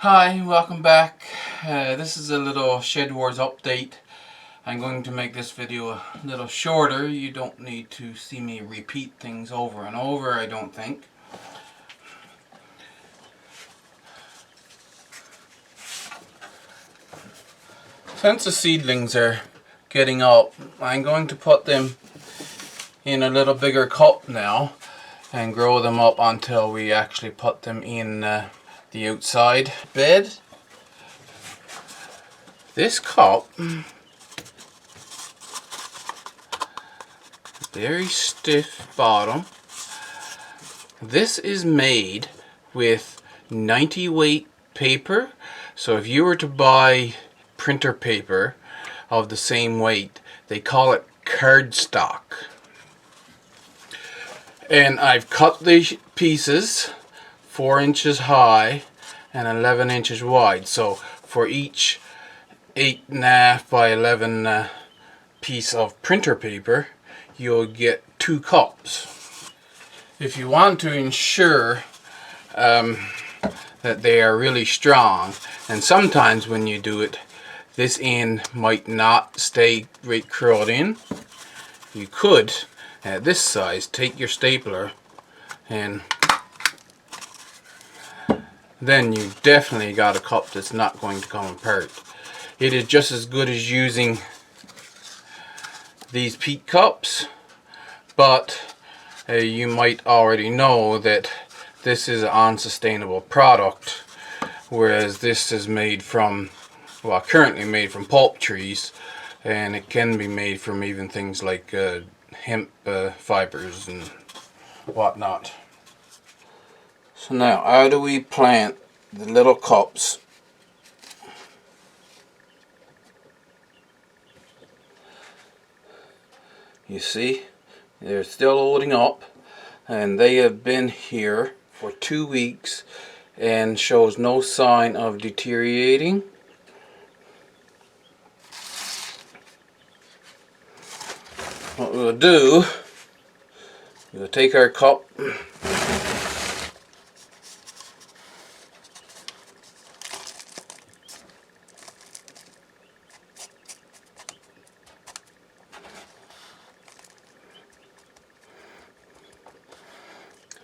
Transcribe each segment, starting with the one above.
Hi, welcome back. This is a little Shed Wars update. I'm going to make this video a little shorter. You don't need to see me repeat things over and over, I don't think. Since the seedlings are getting up, I'm going to put them in a little bigger cup now and grow them up until we actually put them in the outside bed. This cup, very stiff bottom. This is made with 90 weight paper, so if you were to buy printer paper of the same weight, they call it cardstock. And I've cut the pieces 4 inches high and 11 inches wide, so for each 8.5 by 11 piece of printer paper you'll get 2 cups. If you want to ensure that they are really strong, and sometimes when you do it this end might not stay right curled in, you could at this size take your stapler and then you definitely got a cup that's not going to come apart. It is just as good as using these peat cups, but you might already know that this is an unsustainable product, whereas this is made from, well, currently made from pulp trees, and it can be made from even things like hemp fibers and whatnot. So now, how do we plant the little cups? You see, they're still holding up, and they have been here for 2 weeks and shows no sign of deteriorating. What we'll do, we'll take our cup,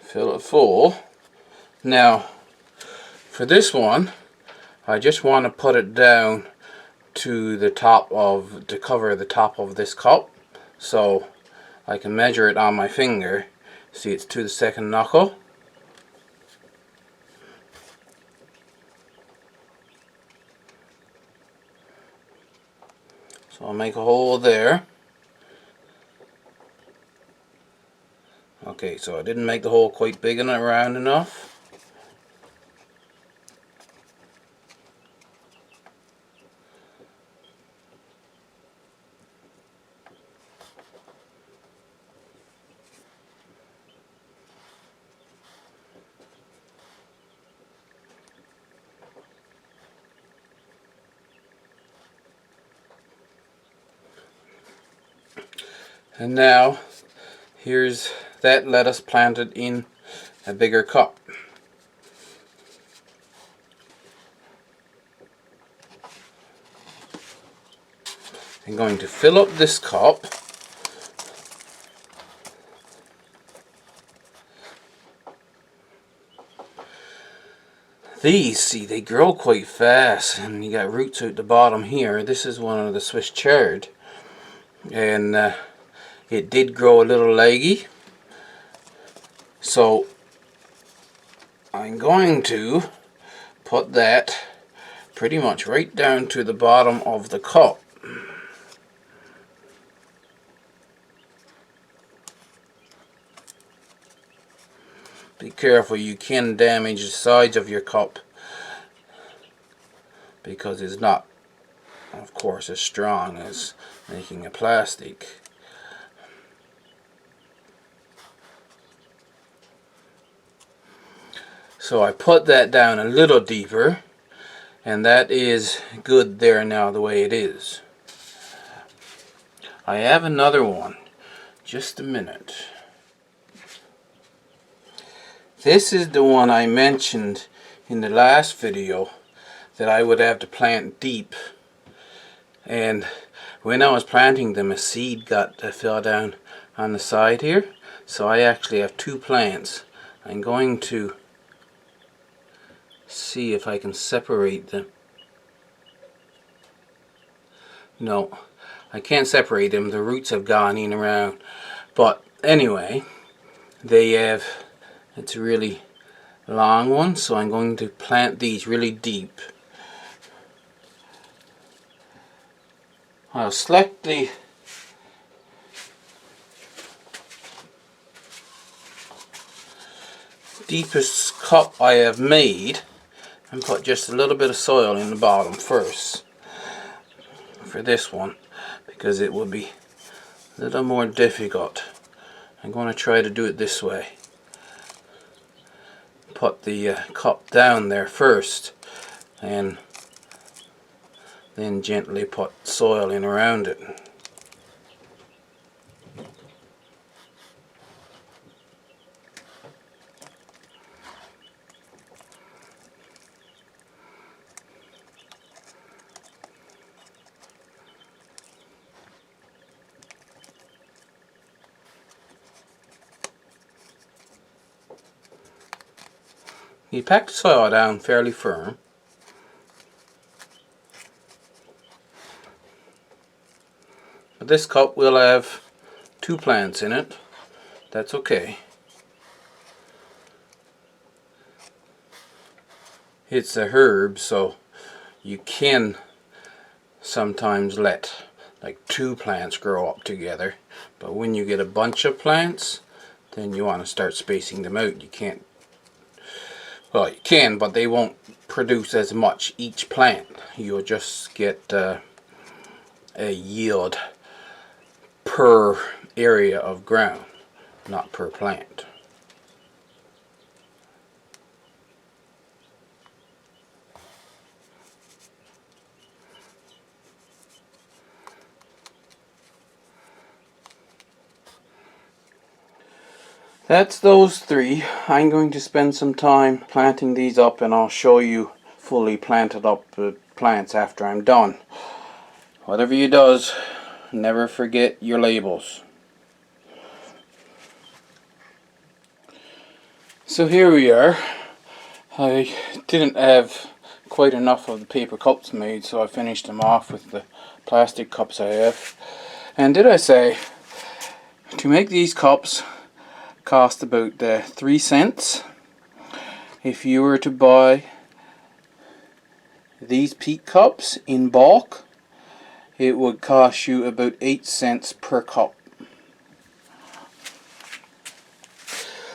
fill it full. Now for this one I just want to put it down to the top of, to cover the top of this cup, so I can measure it on my finger. See, it's to the second knuckle. So I'll make a hole there. Okay, so I didn't make the hole quite big and round enough. And now here's that lettuce planted in a bigger cup. I'm going to fill up this cup. These, see, they grow quite fast, and you got roots out the bottom here. This is one of the Swiss chard, and it did grow a little leggy, so I'm going to put that pretty much right down to the bottom of the cup. Be careful, you can damage the sides of your cup because it's not, of course, as strong as making a plastic. So I put that down a little deeper, and that is good there now the way it is. I have another one. Just a minute. This is the one I mentioned in the last video that I would have to plant deep, and when I was planting them, a seed fell down on the side here, so I actually have two plants. I'm going to see if I can separate them. No, I can't separate them. The roots have gone in around. But anyway, it's a really long one, so I'm going to plant these really deep. I'll select the deepest cup I have made and put just a little bit of soil in the bottom first for this one, because it will be a little more difficult. I'm going to try to do it this way. Put the cup down there first and then gently put soil in around it. You pack the soil down fairly firm. But this cup will have two plants in it. That's okay. It's a herb, so you can sometimes let like two plants grow up together. But when you get a bunch of plants, then you want to start spacing them out. You can't, well, you can, but they won't produce as much each plant. You'll just get a yield per area of ground, not per plant. That's those three. I'm going to spend some time planting these up, and I'll show you fully planted up plants after I'm done. Whatever you does, never forget your labels. So here we are. I didn't have quite enough of the paper cups made, so I finished them off with the plastic cups I have. And did I say, to make these cups cost about 3 cents. If you were to buy these peat cups in bulk, it would cost you about 8 cents per cup.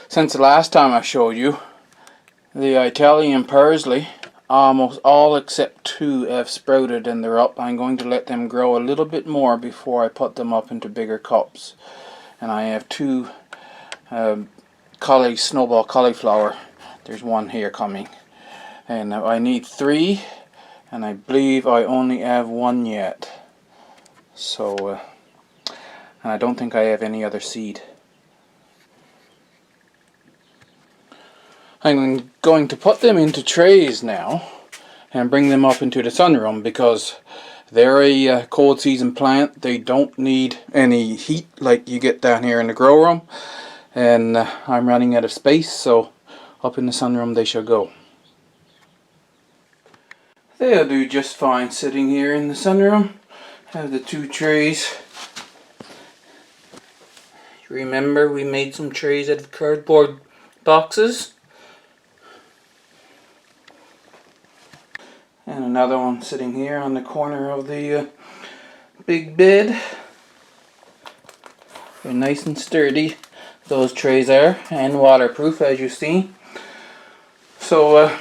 Since the last time I showed you, the Italian parsley, almost all except two have sprouted and they're up. I'm going to let them grow a little bit more before I put them up into bigger cups. And I have two snowball cauliflower. There's one here coming, and I need 3, and I believe I only have 1 yet. So and I don't think I have any other seed. I'm going to put them into trays now and bring them up into the sunroom, because they're a cold season plant. They don't need any heat like you get down here in the grow room. And I'm running out of space, so up in the sunroom they shall go. They'll do just fine sitting here in the sunroom. Have the 2 trays. Remember, we made some trays out of cardboard boxes. And another one sitting here on the corner of the big bed. They're nice and sturdy. Those trays are, and waterproof, as you see. So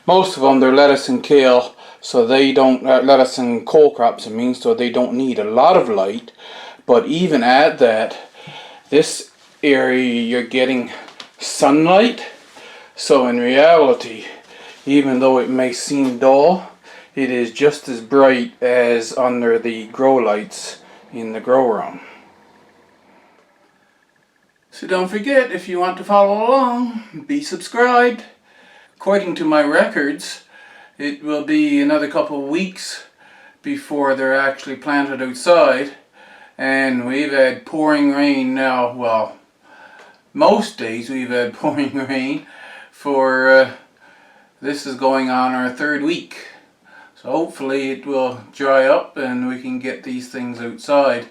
most of them, they're lettuce and kale, so they don't lettuce and cole crops, I mean, so they don't need a lot of light. But even at that, this area you're getting sunlight, so in reality, even though it may seem dull, it is just as bright as under the grow lights in the grow room. So don't forget, if you want to follow along, be subscribed. according to my records, it will be another couple of weeks before they're actually planted outside. And we've had pouring rain now. Well, most days we've had pouring rain for this is going on our 3rd week. So hopefully it will dry up and we can get these things outside.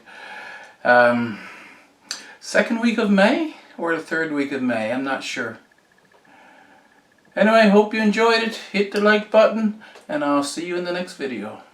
2nd week of May or the 3rd week of May, I'm not sure. Anyway, hope you enjoyed it. Hit the like button and I'll see you in the next video.